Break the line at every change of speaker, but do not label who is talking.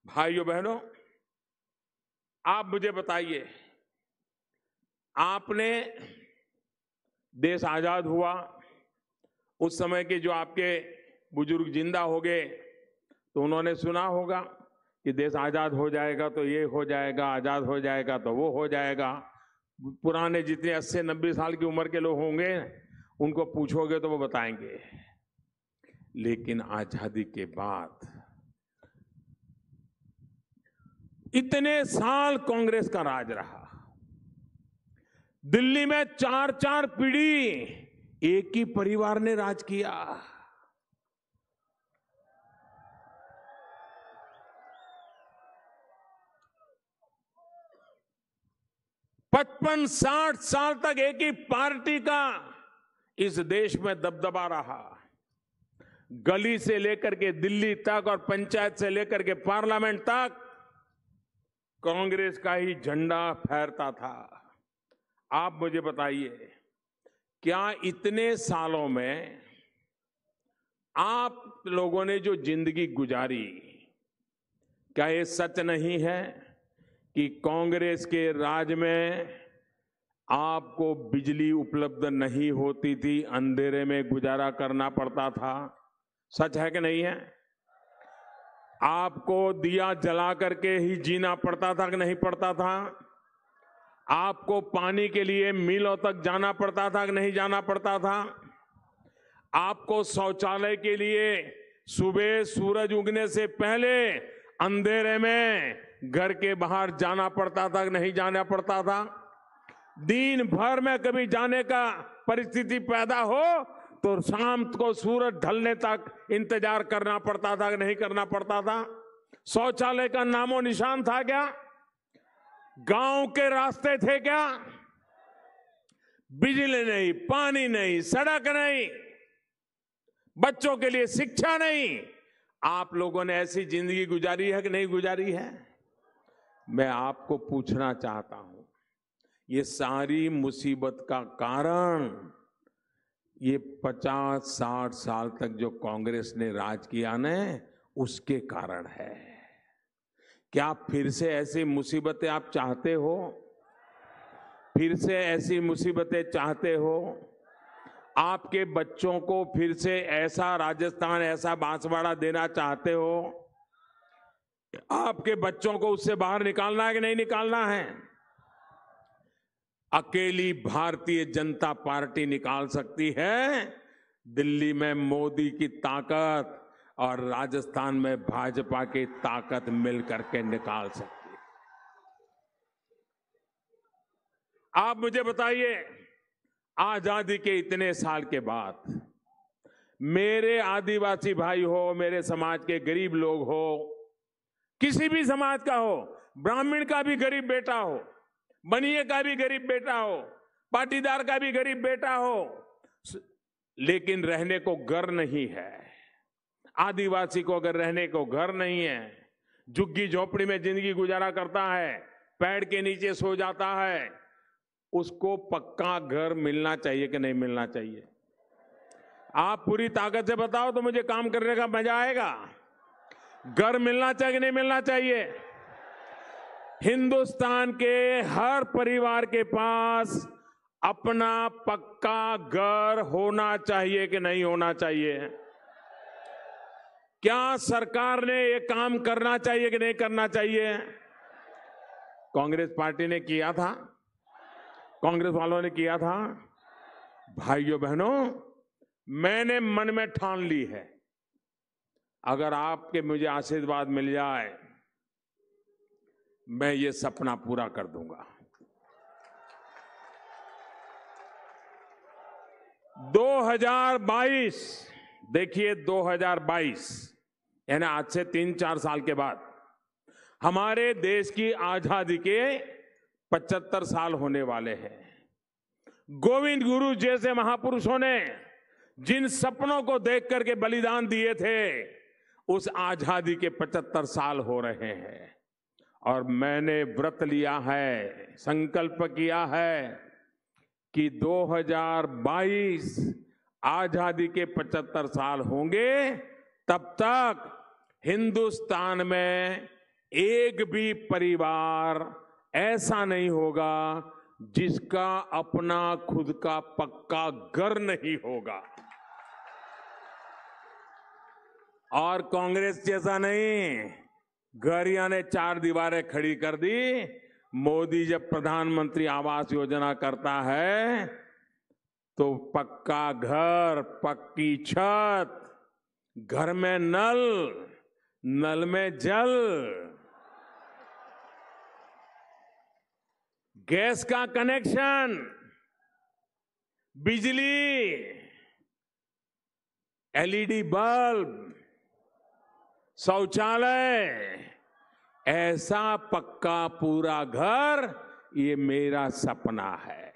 भाइयों बहनों, आप मुझे बताइए, आपने देश आजाद हुआ उस समय के जो आपके बुजुर्ग जिंदा हो गए तो उन्होंने सुना होगा कि देश आजाद हो जाएगा तो ये हो जाएगा, आजाद हो जाएगा तो वो हो जाएगा। पुराने जितने 80-90 साल की उम्र के लोग होंगे उनको पूछोगे तो वो बताएंगे। लेकिन आजादी के बाद इतने साल कांग्रेस का राज रहा। दिल्ली में 4-4 पीढ़ी एक ही परिवार ने राज किया। 55-60 साल तक एक ही पार्टी का इस देश में दबदबा रहा। गली से लेकर के दिल्ली तक और पंचायत से लेकर के पार्लियामेंट तक कांग्रेस का ही झंडा फहरता था। आप मुझे बताइए, क्या इतने सालों में आप लोगों ने जो जिंदगी गुजारी, क्या ये सच नहीं है कि कांग्रेस के राज में आपको बिजली उपलब्ध नहीं होती थी, अंधेरे में गुजारा करना पड़ता था? सच है कि नहीं है? आपको दिया जला करके ही जीना पड़ता था कि नहीं पड़ता था? आपको पानी के लिए मीलों तक जाना पड़ता था कि नहीं जाना पड़ता था? आपको शौचालय के लिए सुबह सूरज उगने से पहले अंधेरे में घर के बाहर जाना पड़ता था कि नहीं जाना पड़ता था? दिन भर में कभी जाने का परिस्थिति पैदा हो तो शाम को सूरज ढलने तक इंतजार करना पड़ता था कि नहीं करना पड़ता था? शौचालय का नामो निशान था क्या? गांव के रास्ते थे क्या? बिजली नहीं, पानी नहीं, सड़क नहीं, बच्चों के लिए शिक्षा नहीं। आप लोगों ने ऐसी जिंदगी गुजारी है कि नहीं गुजारी है? मैं आपको पूछना चाहता हूं, ये सारी मुसीबत का कारण ये 50-60 साल तक जो कांग्रेस ने राज किया न, उसके कारण है। क्या फिर से ऐसी मुसीबतें आप चाहते हो? फिर से ऐसी मुसीबतें चाहते हो? आपके बच्चों को फिर से ऐसा राजस्थान, ऐसा बांसवाड़ा देना चाहते हो? आपके बच्चों को उससे बाहर निकालना है कि नहीं निकालना है? अकेली भारतीय जनता पार्टी निकाल सकती है। दिल्ली में मोदी की ताकत और राजस्थान में भाजपा की ताकत मिलकर के निकाल सकती है। आप मुझे बताइए, आजादी के इतने साल के बाद मेरे आदिवासी भाई हो, मेरे समाज के गरीब लोग हो, किसी भी समाज का हो, ब्राह्मण का भी गरीब बेटा हो, बनिए का भी गरीब बेटा हो, पाटीदार का भी गरीब बेटा हो, लेकिन रहने को घर नहीं है। आदिवासी को अगर रहने को घर नहीं है, झुग्गी झोपड़ी में जिंदगी गुजारा करता है, पेड़ के नीचे सो जाता है, उसको पक्का घर मिलना चाहिए कि नहीं मिलना चाहिए? आप पूरी ताकत से बताओ तो मुझे काम करने का मजा आएगा। घर मिलना चाहिए कि नहीं मिलना चाहिए? हिंदुस्तान के हर परिवार के पास अपना पक्का घर होना चाहिए कि नहीं होना चाहिए? क्या सरकार ने ये काम करना चाहिए कि नहीं करना चाहिए? कांग्रेस पार्टी ने किया था, कांग्रेस वालों ने किया था। भाइयों बहनों, मैंने मन में ठान ली है, अगर आपके मुझे आशीर्वाद मिल जाए, मैं ये सपना पूरा कर दूंगा। 2022, देखिए 2022 यानी आज से 3-4 साल के बाद हमारे देश की आजादी के 75 साल होने वाले हैं। गोविंद गुरु जैसे महापुरुषों ने जिन सपनों को देख करके बलिदान दिए थे, उस आजादी के 75 साल हो रहे हैं। और मैंने व्रत लिया है, संकल्प किया है कि 2022 आजादी के 75 साल होंगे, तब तक हिंदुस्तान में एक भी परिवार ऐसा नहीं होगा जिसका अपना खुद का पक्का घर नहीं होगा। और कांग्रेस जैसा नहीं, घर यानी चार दीवारें खड़ी कर दी। मोदी जब प्रधानमंत्री आवास योजना करता है तो पक्का घर, पक्की छत, घर में नल, नल में जल, गैस का कनेक्शन, बिजली, एलईडी बल्ब, शौचालय, ऐसा पक्का पूरा घर, ये मेरा सपना है।